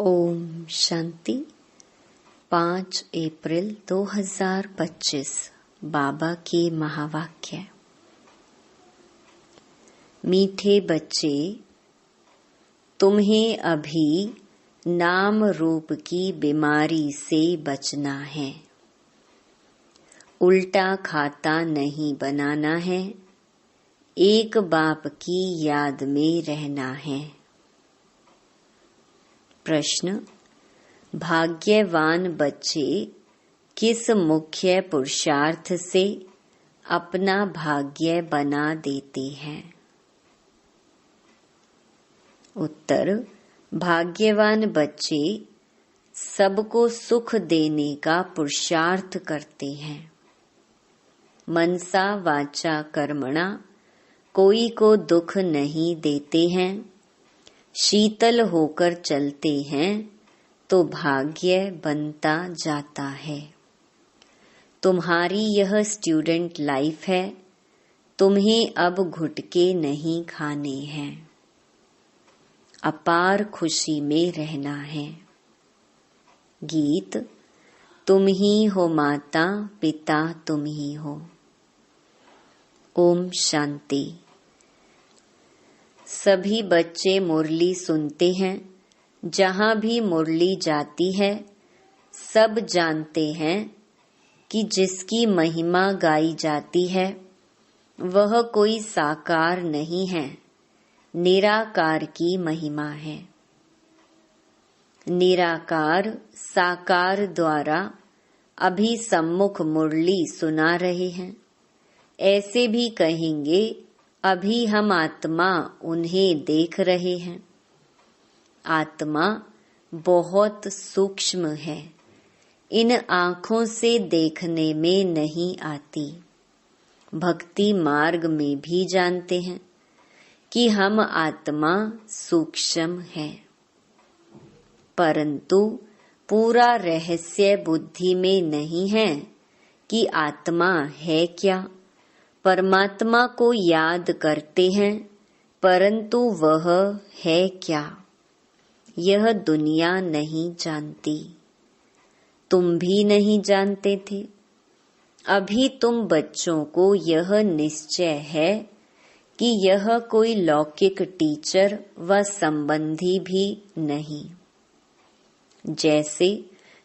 ओम शांति। 5 अप्रैल 2025 बाबा के महावाक्य। मीठे बच्चे, तुम्हें अभी नाम रूप की बीमारी से बचना है। उल्टा खाता नहीं बनाना है। एक बाप की याद में रहना है। प्रश्न: भाग्यवान बच्चे किस मुख्य पुरुषार्थ से अपना भाग्य बना देते हैं? उत्तर: भाग्यवान बच्चे सबको सुख देने का पुरुषार्थ करते हैं। मनसा वाचा कर्मणा कोई को दुख नहीं देते हैं। शीतल होकर चलते हैं तो भाग्य बनता जाता है। तुम्हारी यह स्टूडेंट लाइफ है। तुम्हें अब घुटके नहीं खाने हैं। अपार खुशी में रहना है। गीत: तुम ही हो माता पिता, तुम ही हो। ओम शांति। सभी बच्चे मुरली सुनते हैं। जहाँ भी मुरली जाती है, सब जानते हैं कि जिसकी महिमा गाई जाती है वह कोई साकार नहीं है, निराकार की महिमा है। निराकार साकार द्वारा अभी सम्मुख मुरली सुना रहे हैं। ऐसे भी कहेंगे, अभी हम आत्मा उन्हें देख रहे हैं। आत्मा बहुत सूक्ष्म है, इन आँखों से देखने में नहीं आती। भक्ति मार्ग में भी जानते हैं कि हम आत्मा सूक्ष्म है, परंतु पूरा रहस्य बुद्धि में नहीं है कि आत्मा है क्या। परमात्मा को याद करते हैं, परंतु वह है क्या, यह दुनिया नहीं जानती। तुम भी नहीं जानते थे। अभी तुम बच्चों को यह निश्चय है कि यह कोई लौकिक टीचर व संबंधी भी नहीं। जैसे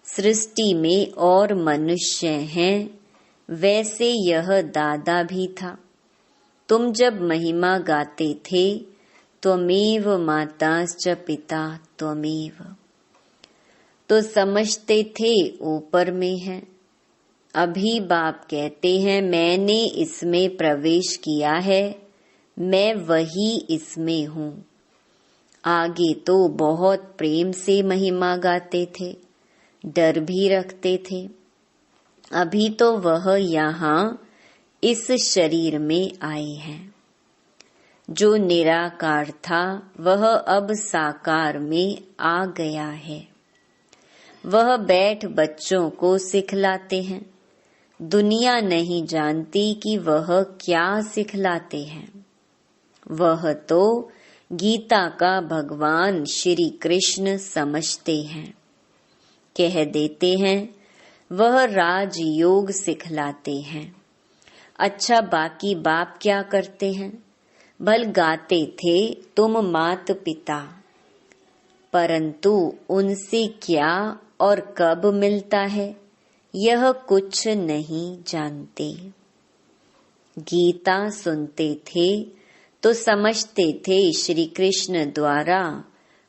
सृष्टि में और मनुष्य हैं, वैसे यह दादा भी था। तुम जब महिमा गाते थे, त्वमेव माताश्च पिता त्वमेव, तो समझते थे ऊपर में है। अभी बाप कहते हैं, मैंने इसमें प्रवेश किया है, मैं वही इसमें हूँ। आगे तो बहुत प्रेम से महिमा गाते थे, डर भी रखते थे। अभी तो वह यहाँ इस शरीर में आए हैं। जो निराकार था वह अब साकार में आ गया है। वह बैठ बच्चों को सिखलाते हैं। दुनिया नहीं जानती कि वह क्या सिखलाते हैं। वह तो गीता का भगवान श्री कृष्ण समझते हैं। कह देते हैं वह राजयोग सिखलाते हैं। अच्छा, बाकी बाप क्या करते हैं? भल गाते थे तुम मात पिता, परंतु उनसे क्या और कब मिलता है यह कुछ नहीं जानते। गीता सुनते थे तो समझते थे श्री कृष्ण द्वारा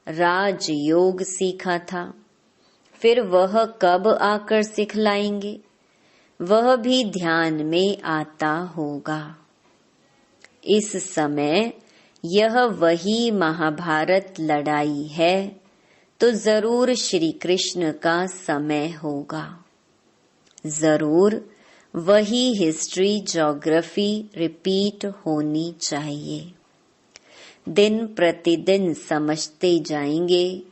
राजयोग सीखा था। फिर वह कब आकर सिखलाएंगे, वह भी ध्यान में आता होगा। इस समय यह वही महाभारत लड़ाई है, तो जरूर श्री कृष्ण का समय होगा। जरूर वही हिस्ट्री ज्योग्राफी रिपीट होनी चाहिए। दिन प्रतिदिन समझते जाएंगे।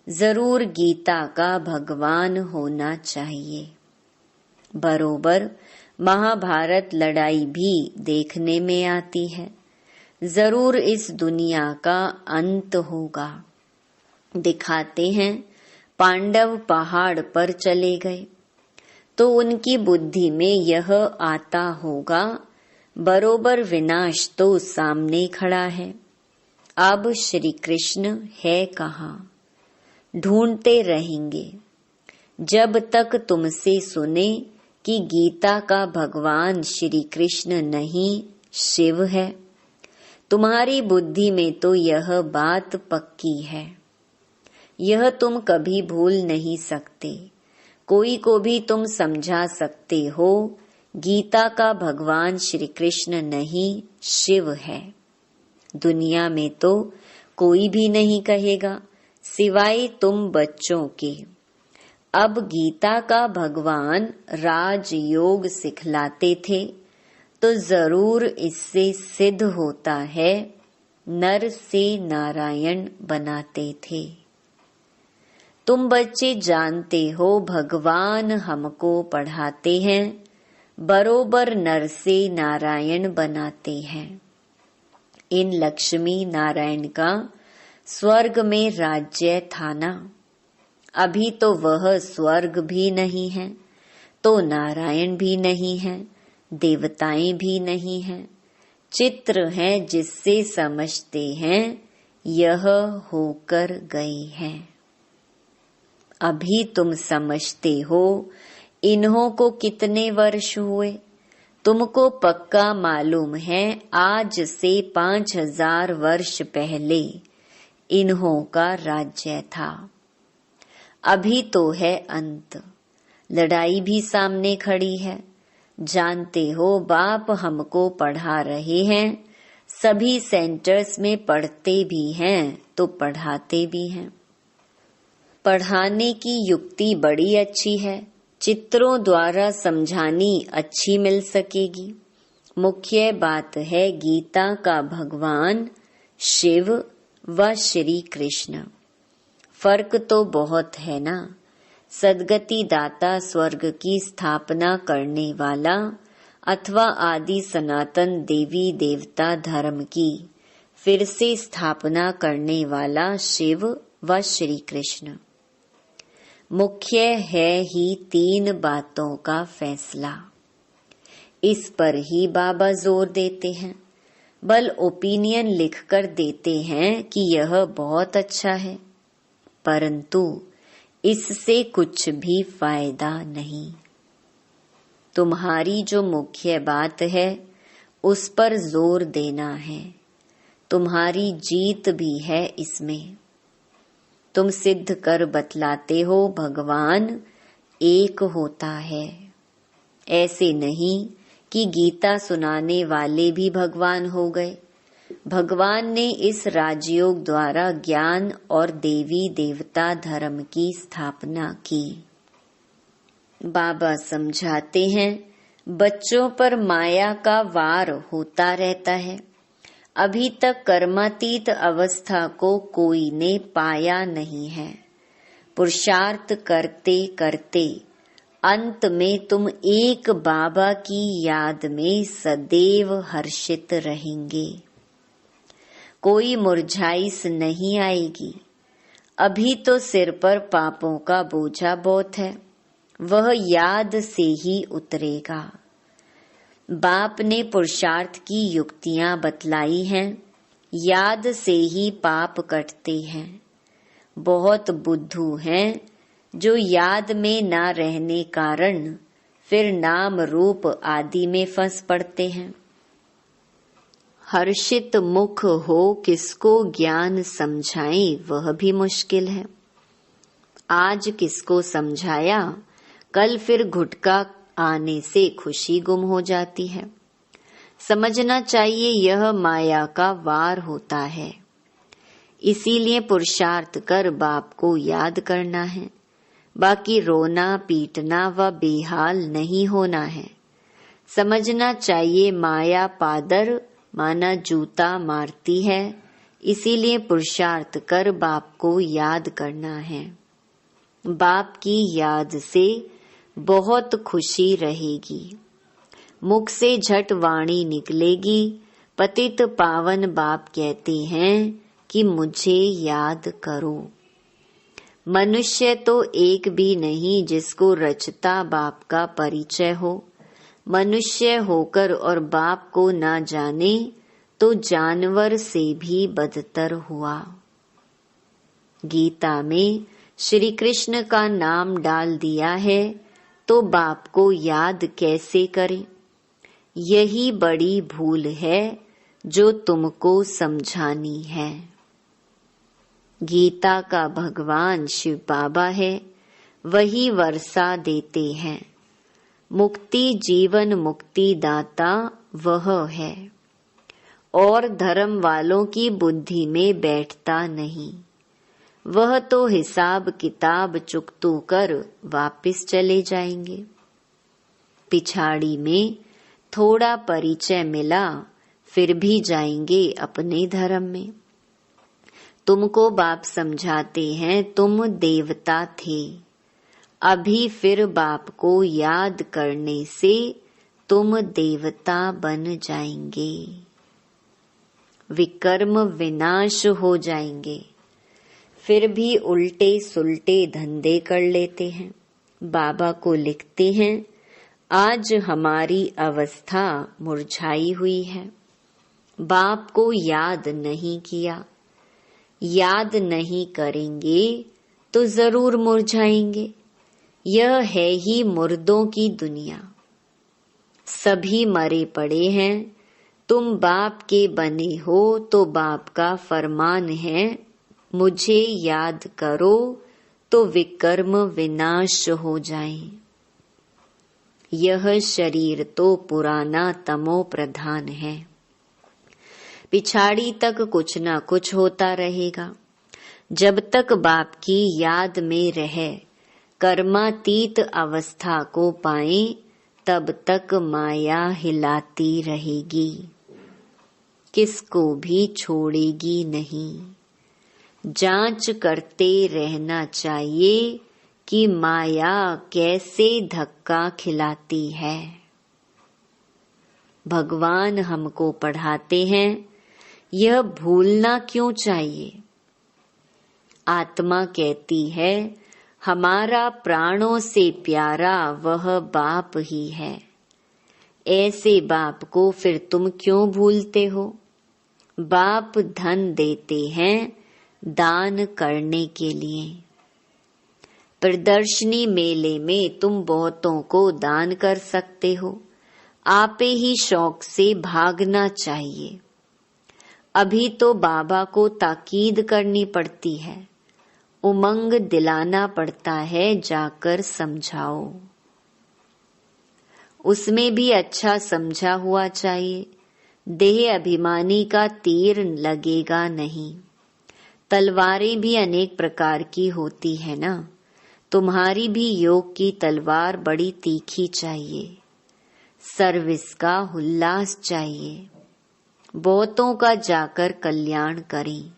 जरूर गीता का भगवान होना चाहिए। बरोबर महाभारत लड़ाई भी देखने में आती है। जरूर इस दुनिया का अंत होगा। दिखाते हैं पांडव पहाड़ पर चले गए तो उनकी बुद्धि में यह आता होगा, बरोबर विनाश तो सामने खड़ा है, अब श्री कृष्ण है कहाँ? ढूंढते रहेंगे जब तक तुमसे सुने कि गीता का भगवान श्री कृष्ण नहीं शिव है। तुम्हारी बुद्धि में तो यह बात पक्की है, यह तुम कभी भूल नहीं सकते। कोई को भी तुम समझा सकते हो गीता का भगवान श्री कृष्ण नहीं शिव है। दुनिया में तो कोई भी नहीं कहेगा सिवाय तुम बच्चों के। अब गीता का भगवान राजयोग सिखलाते थे तो जरूर इससे सिद्ध होता है नर से नारायण बनाते थे। तुम बच्चे जानते हो भगवान हमको पढ़ाते हैं, बरोबर नर से नारायण बनाते हैं। इन लक्ष्मी नारायण का स्वर्ग में राज्य था ना, अभी तो वह स्वर्ग भी नहीं है, तो नारायण भी नहीं है, देवताएं भी नहीं हैं, चित्र है जिससे समझते हैं यह होकर गए हैं। अभी तुम समझते हो इन्हों को कितने वर्ष हुए? तुमको पक्का मालूम है आज से 5000 वर्ष पहले इन्हों का राज्य था। अभी तो है अंत, लड़ाई भी सामने खड़ी है। जानते हो बाप हमको पढ़ा रहे हैं, सभी सेंटर्स में पढ़ते भी हैं तो पढ़ाते भी हैं। पढ़ाने की युक्ति बड़ी अच्छी है, चित्रों द्वारा समझानी अच्छी मिल सकेगी। मुख्य बात है गीता का भगवान शिव व श्री कृष्ण। फर्क तो बहुत है ना। सदगति दाता स्वर्ग की स्थापना करने वाला अथवा आदि सनातन देवी देवता धर्म की फिर से स्थापना करने वाला शिव व श्री कृष्ण। मुख्य है ही 3 बातों का फैसला। इस पर ही बाबा जोर देते हैं। बल ओपिनियन लिखकर देते हैं कि यह बहुत अच्छा है, परंतु इससे कुछ भी फायदा नहीं। तुम्हारी जो मुख्य बात है उस पर जोर देना है। तुम्हारी जीत भी है इसमें। तुम सिद्ध कर बतलाते हो भगवान एक होता है। ऐसे नहीं कि गीता सुनाने वाले भी भगवान हो गए। भगवान ने इस राजयोग द्वारा ज्ञान और देवी देवता धर्म की स्थापना की। बाबा समझाते हैं बच्चों पर माया का वार होता रहता है। अभी तक कर्मातीत अवस्था को कोई ने पाया नहीं है। पुरुषार्थ करते करते अंत में तुम एक बाबा की याद में सदैव हर्षित रहेंगे। कोई मुरझाइश नहीं आएगी। अभी तो सिर पर पापों का बोझा बहुत है, वह याद से ही उतरेगा। बाप ने पुरुषार्थ की युक्तियां बतलाई हैं, याद से ही पाप कटते हैं। बहुत बुद्धू हैं जो याद में ना रहने कारण फिर नाम रूप आदि में फंस पड़ते हैं। हर्षित मुख हो किसको ज्ञान समझाएं वह भी मुश्किल है। आज किसको समझाया, कल फिर घुटका आने से खुशी गुम हो जाती है। समझना चाहिए यह माया का वार होता है। इसीलिए पुरुषार्थ कर बाप को याद करना है। बाकी रोना पीटना व बेहाल नहीं होना है। समझना चाहिए माया पादर माना जूता मारती है, इसीलिए पुरुषार्थ कर बाप को याद करना है। बाप की याद से बहुत खुशी रहेगी। मुख से झट वाणी निकलेगी, पतित पावन बाप कहते हैं कि मुझे याद करो। मनुष्य तो एक भी नहीं जिसको रचता बाप का परिचय हो। मनुष्य होकर और बाप को ना जाने तो जानवर से भी बदतर हुआ। गीता में श्री कृष्ण का नाम डाल दिया है तो बाप को याद कैसे करें? यही बड़ी भूल है जो तुमको समझानी है। गीता का भगवान शिव बाबा है, वही वर्षा देते हैं। मुक्ति जीवन मुक्ति दाता वह है, और धर्म वालों की बुद्धि में बैठता नहीं। वह तो हिसाब किताब चुकतू कर वापिस चले जाएंगे। पिछाड़ी में थोड़ा परिचय मिला, फिर भी जाएंगे अपने धर्म में। तुमको बाप समझाते हैं तुम देवता थे, अभी फिर बाप को याद करने से तुम देवता बन जाएंगे। विकर्म विनाश हो जाएंगे। फिर भी उल्टे सुलटे धंधे कर लेते हैं। बाबा को लिखते हैं, आज हमारी अवस्था मुरझाई हुई है। बाप को याद नहीं किया। याद नहीं करेंगे तो जरूर मुरझाएंगे। यह है ही मुर्दों की दुनिया। सभी मरे पड़े हैं। तुम बाप के बने हो तो बाप का फरमान है, मुझे याद करो तो विकर्म विनाश हो जाए। यह शरीर तो पुराना तमो प्रधान है। पिछाड़ी तक कुछ न कुछ होता रहेगा। जब तक बाप की याद में रहे, कर्मातीत अवस्था को पाए, तब तक माया हिलाती रहेगी, किसको भी छोड़ेगी नहीं। जांच करते रहना चाहिए कि माया कैसे धक्का खिलाती है। भगवान हमको पढ़ाते हैं, यह भूलना क्यों चाहिए। आत्मा कहती है, हमारा प्राणों से प्यारा वह बाप ही है। ऐसे बाप को फिर तुम क्यों भूलते हो। बाप धन देते हैं दान करने के लिए। प्रदर्शनी मेले में तुम बहुतों को दान कर सकते हो। आपे ही शौक से भागना चाहिए। अभी तो बाबा को ताकीद करनी पड़ती है, उमंग दिलाना पड़ता है, जाकर समझाओ। उसमें भी अच्छा समझा हुआ चाहिए। देह अभिमानी का तीर लगेगा नहीं। तलवारें भी अनेक प्रकार की होती है ना। तुम्हारी भी योग की तलवार बड़ी तीखी चाहिए। सर्विस का उल्लास चाहिए। बहुतों का जाकर कल्याण करें।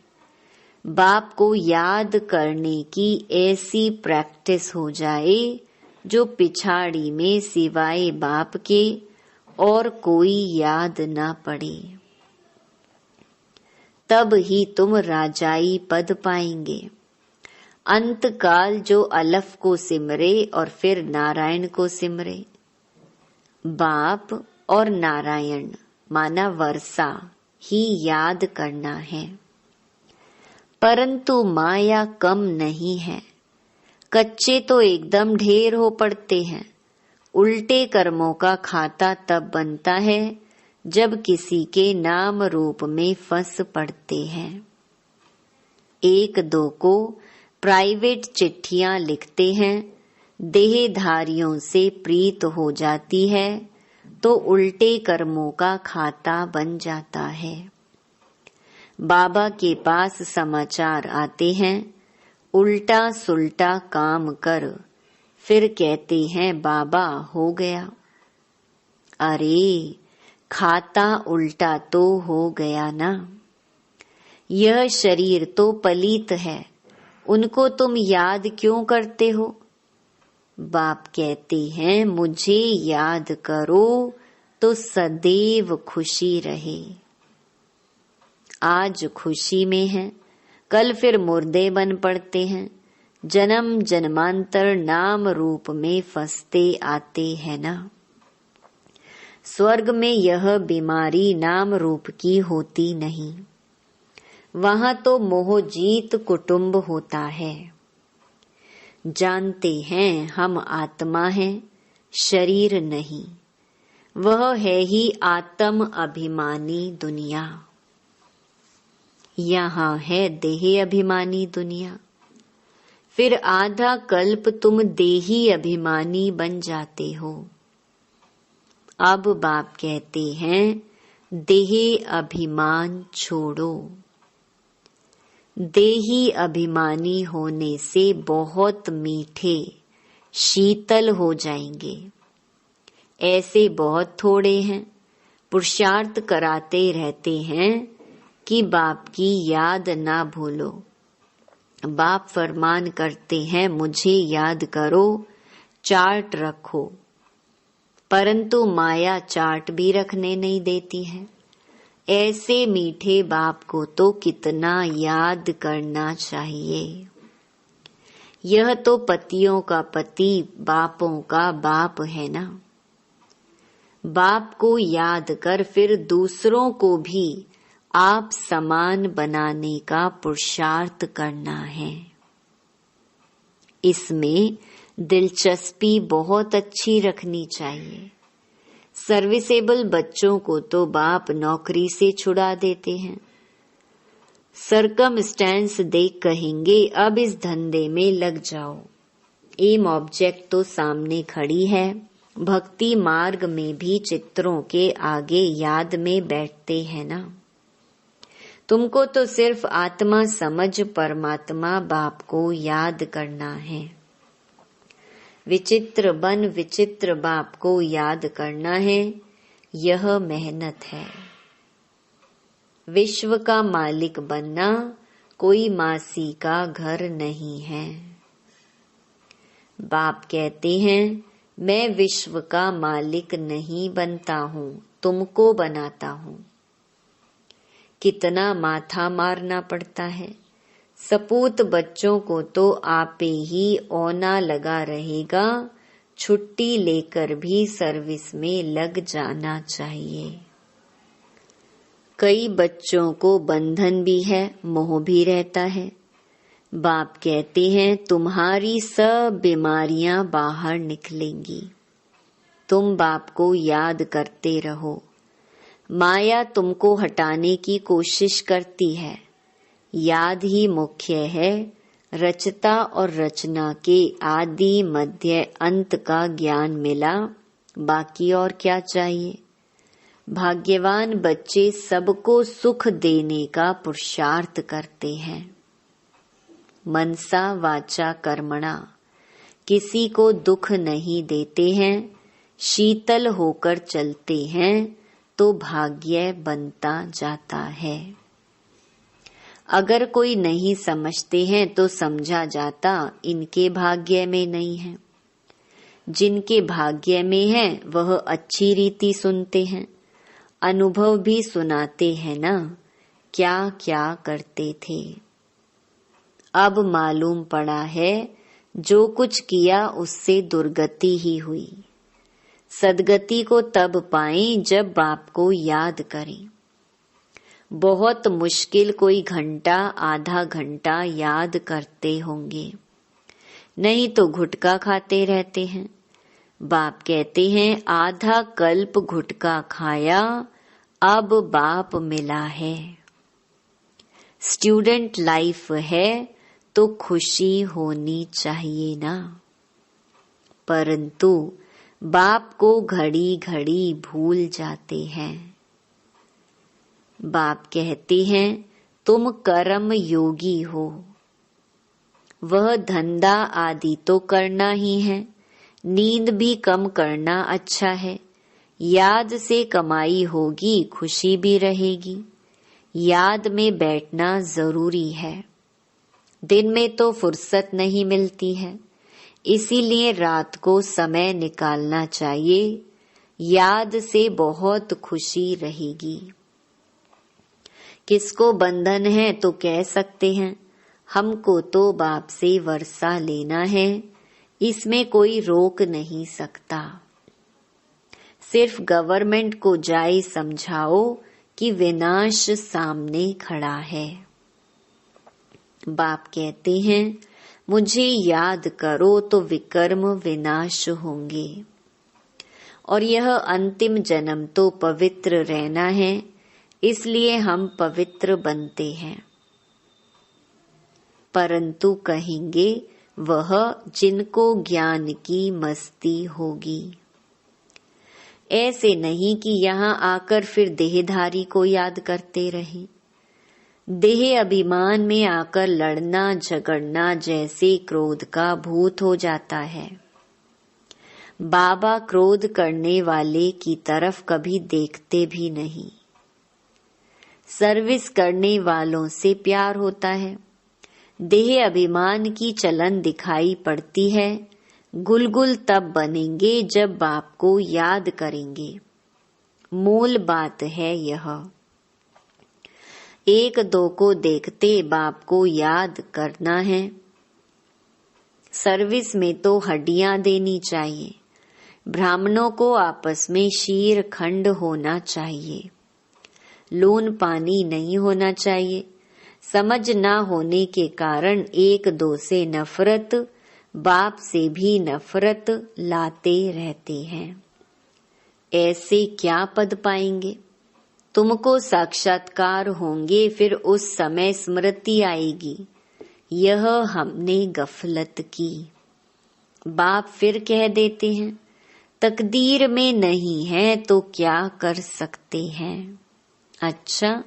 बाप को याद करने की ऐसी प्रैक्टिस हो जाए जो पिछाड़ी में सिवाय बाप के और कोई याद ना पड़े। तब ही तुम राजाई पद पाएंगे। अंत काल जो अलफ को सिमरे और फिर नारायण को सिमरे। बाप और नारायण माना वर्षा ही याद करना है। परंतु माया कम नहीं है। कच्चे तो एकदम ढेर हो पड़ते हैं। उल्टे कर्मों का खाता तब बनता है जब किसी के नाम रूप में फंस पड़ते हैं। एक दो को प्राइवेट चिट्ठियां लिखते हैं, देहधारियों से प्रीत हो जाती है तो उल्टे कर्मों का खाता बन जाता है। बाबा के पास समाचार आते हैं, उल्टा सुल्टा काम कर, फिर कहते हैं बाबा हो गया। अरे खाता उल्टा तो हो गया ना। यह शरीर तो पलीत है, उनको तुम याद क्यों करते हो। बाप कहते हैं मुझे याद करो तो सदैव खुशी रहे। आज खुशी में है, कल फिर मुर्दे बन पड़ते हैं। जन्म जन्मांतर नाम रूप में फंसते आते हैं ना। स्वर्ग में यह बीमारी नाम रूप की होती नहीं, वहां तो मोहजीत कुटुंब होता है। जानते हैं हम आत्मा हैं, शरीर नहीं, वह है ही आत्म अभिमानी दुनिया। यहाँ है देह अभिमानी दुनिया। फिर आधा कल्प तुम देही अभिमानी बन जाते हो। अब बाप कहते हैं देह अभिमान छोड़ो। देही अभिमानी होने से बहुत मीठे शीतल हो जाएंगे। ऐसे बहुत थोड़े हैं, पुरुषार्थ कराते रहते हैं कि बाप की याद ना भूलो। बाप फरमान करते हैं मुझे याद करो, चार्ट रखो, परंतु माया चार्ट भी रखने नहीं देती है। ऐसे मीठे बाप को तो कितना याद करना चाहिए। यह तो पतियों का पति, बापों का बाप है ना। बाप को याद कर फिर दूसरों को भी आप समान बनाने का पुरुषार्थ करना है। इसमें दिलचस्पी बहुत अच्छी रखनी चाहिए। सर्विसेबल बच्चों को तो बाप नौकरी से छुड़ा देते हैं। सरकमस्टेंस देख कहेंगे अब इस धंधे में लग जाओ। एम ऑब्जेक्ट तो सामने खड़ी है। भक्ति मार्ग में भी चित्रों के आगे याद में बैठते हैं ना। तुमको तो सिर्फ आत्मा समझ परमात्मा बाप को याद करना है। विचित्र बन विचित्र बाप को याद करना है, यह मेहनत है। विश्व का मालिक बनना कोई मासी का घर नहीं है। बाप कहते हैं मैं विश्व का मालिक नहीं बनता हूँ, तुमको बनाता हूँ। कितना माथा मारना पड़ता है। सपूत बच्चों को तो आपे ही औना लगा रहेगा, छुट्टी लेकर भी सर्विस में लग जाना चाहिए। कई बच्चों को बंधन भी है, मोह भी रहता है। बाप कहते हैं तुम्हारी सब बीमारियां बाहर निकलेंगी। तुम बाप को याद करते रहो। माया तुमको हटाने की कोशिश करती है। याद ही मुख्य है। रचता और रचना के आदि मध्य अंत का ज्ञान मिला, बाकी और क्या चाहिए। भाग्यवान बच्चे सबको सुख देने का पुरुषार्थ करते हैं। मनसा वाचा कर्मणा, किसी को दुख नहीं देते हैं, शीतल होकर चलते हैं तो भाग्य बनता जाता है। अगर कोई नहीं समझते हैं तो समझा जाता इनके भाग्य में नहीं है। जिनके भाग्य में है वह अच्छी रीति सुनते हैं, अनुभव भी सुनाते हैं ना, क्या क्या करते थे। अब मालूम पड़ा है जो कुछ किया उससे दुर्गति ही हुई। सदगति को तब पाएं जब बाप को याद करें। बहुत मुश्किल कोई घंटा आधा घंटा याद करते होंगे, नहीं तो गुटखा खाते रहते हैं। बाप कहते हैं आधा कल्प गुटखा खाया, अब बाप मिला है। स्टूडेंट लाइफ है तो खुशी होनी चाहिए ना, परंतु बाप को घड़ी घड़ी भूल जाते हैं। बाप कहते हैं तुम कर्म योगी हो। वह धंधा आदि तो करना ही है, नींद भी कम करना अच्छा है। याद से कमाई होगी, खुशी भी रहेगी। याद में बैठना जरूरी है। दिन में तो फुर्सत नहीं मिलती है, इसीलिए रात को समय निकालना चाहिए। याद से बहुत खुशी रहेगी। किसको बंधन है तो कह सकते हैं हमको तो बाप से वर्षा लेना है, इसमें कोई रोक नहीं सकता। सिर्फ गवर्नमेंट को जाए समझाओ कि विनाश सामने खड़ा है। बाप कहते हैं मुझे याद करो तो विकर्म विनाश होंगे, और यह अंतिम जन्म तो पवित्र रहना है, इसलिए हम पवित्र बनते हैं। परंतु कहेंगे वह जिनको ज्ञान की मस्ती होगी। ऐसे नहीं कि यहाँ आकर फिर देहधारी को याद करते रहें। देह अभिमान में आकर लड़ना झगड़ना जैसे क्रोध का भूत हो जाता है। बाबा क्रोध करने वाले की तरफ कभी देखते भी नहीं। सर्विस करने वालों से प्यार होता है। देह अभिमान की चलन दिखाई पड़ती है। गुलगुल तब बनेंगे जब बाप को याद करेंगे। मूल बात है यह। एक दो को देखते बाप को याद करना है। सर्विस में तो हड्डियां देनी चाहिए। ब्राह्मणों को आपस में शीर खंड होना चाहिए। लून पानी नहीं होना चाहिए। समझ ना होने के कारण एक दो से नफरत, बाप से भी नफरत लाते रहते हैं। ऐसे क्या पद पाएंगे? तुमको साक्षात्कार होंगे, फिर उस समय स्मृति आएगी, यह हमने गफलत की। बाप फिर कह देते हैं तकदीर में नहीं है तो क्या कर सकते हैं। अच्छा,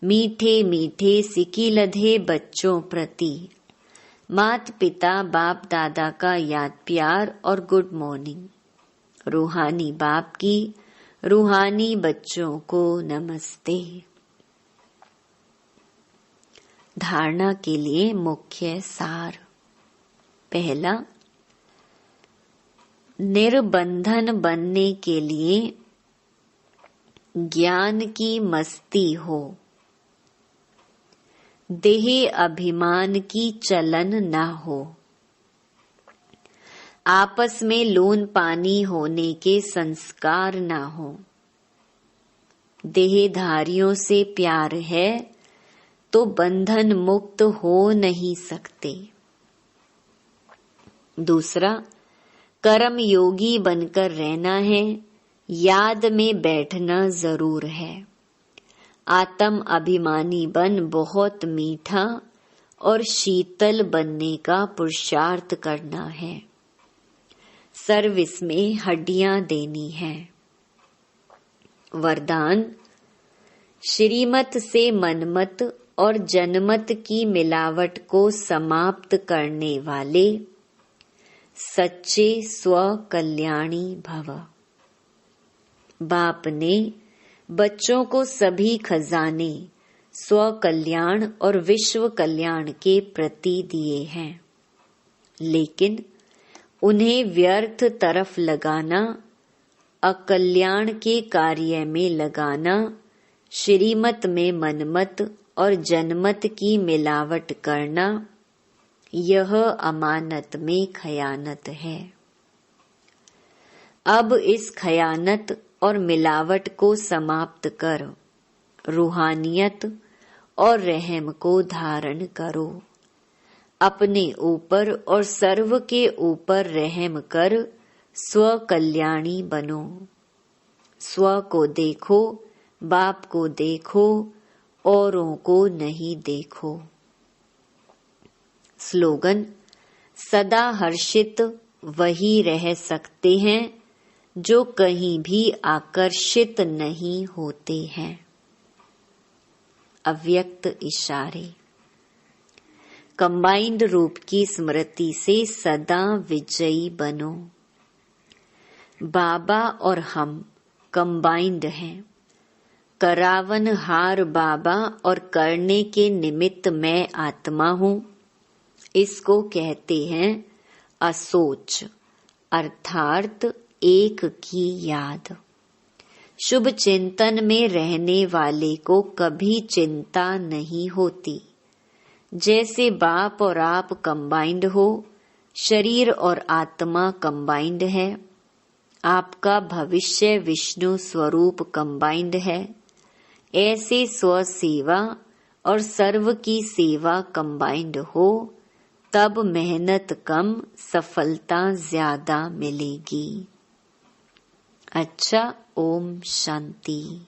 मीठे मीठे सिकी लधे बच्चों प्रति माता पिता बाप दादा का याद प्यार और गुड मॉर्निंग। रूहानी बाप की रूहानी बच्चों को नमस्ते। धारणा के लिए मुख्य सार। पहला, निर्बंधन बनने के लिए ज्ञान की मस्ती हो। देह अभिमान की चलन न हो। आपस में लोन पानी होने के संस्कार न हो। देहधारियों से प्यार है तो बंधन मुक्त हो नहीं सकते। दूसरा, कर्म योगी बनकर रहना है, याद में बैठना जरूर है। आत्म अभिमानी बन बहुत मीठा और शीतल बनने का पुरुषार्थ करना है। सर्विस में हड्डियां देनी है। वरदान, श्रीमत से मनमत और जनमत की मिलावट को समाप्त करने वाले सच्चे स्व कल्याणी भव। बाप ने बच्चों को सभी खजाने स्व कल्याण और विश्व कल्याण के प्रति दिए हैं, लेकिन उन्हें व्यर्थ तरफ लगाना, अकल्याण के कार्य में लगाना, श्रीमत में मनमत और जनमत की मिलावट करना, यह अमानत में खयानत है। अब इस खयानत और मिलावट को समाप्त कर रूहानियत और रहम को धारण करो। अपने ऊपर और सर्व के ऊपर रहम कर स्व कल्याणी बनो। स्व को देखो, बाप को देखो, औरों को नहीं देखो। स्लोगन, सदा हर्षित वही रह सकते हैं जो कहीं भी आकर्षित नहीं होते हैं। अव्यक्त इशारे। कंबाइंड रूप की स्मृति से सदा विजयी बनो। बाबा और हम कंबाइंड हैं। करावन हार बाबा और करने के निमित्त मैं आत्मा हूँ। इसको कहते हैं असोच, अर्थात एक की याद। शुभ चिंतन में रहने वाले को कभी चिंता नहीं होती। जैसे बाप और आप कंबाइंड हो, शरीर और आत्मा कंबाइंड है। आपका भविष्य विष्णु स्वरूप कंबाइंड है। ऐसे स्व सेवा और सर्व की सेवा कंबाइंड हो, तब मेहनत कम, सफलता ज्यादा मिलेगी। अच्छा, ओम शांति।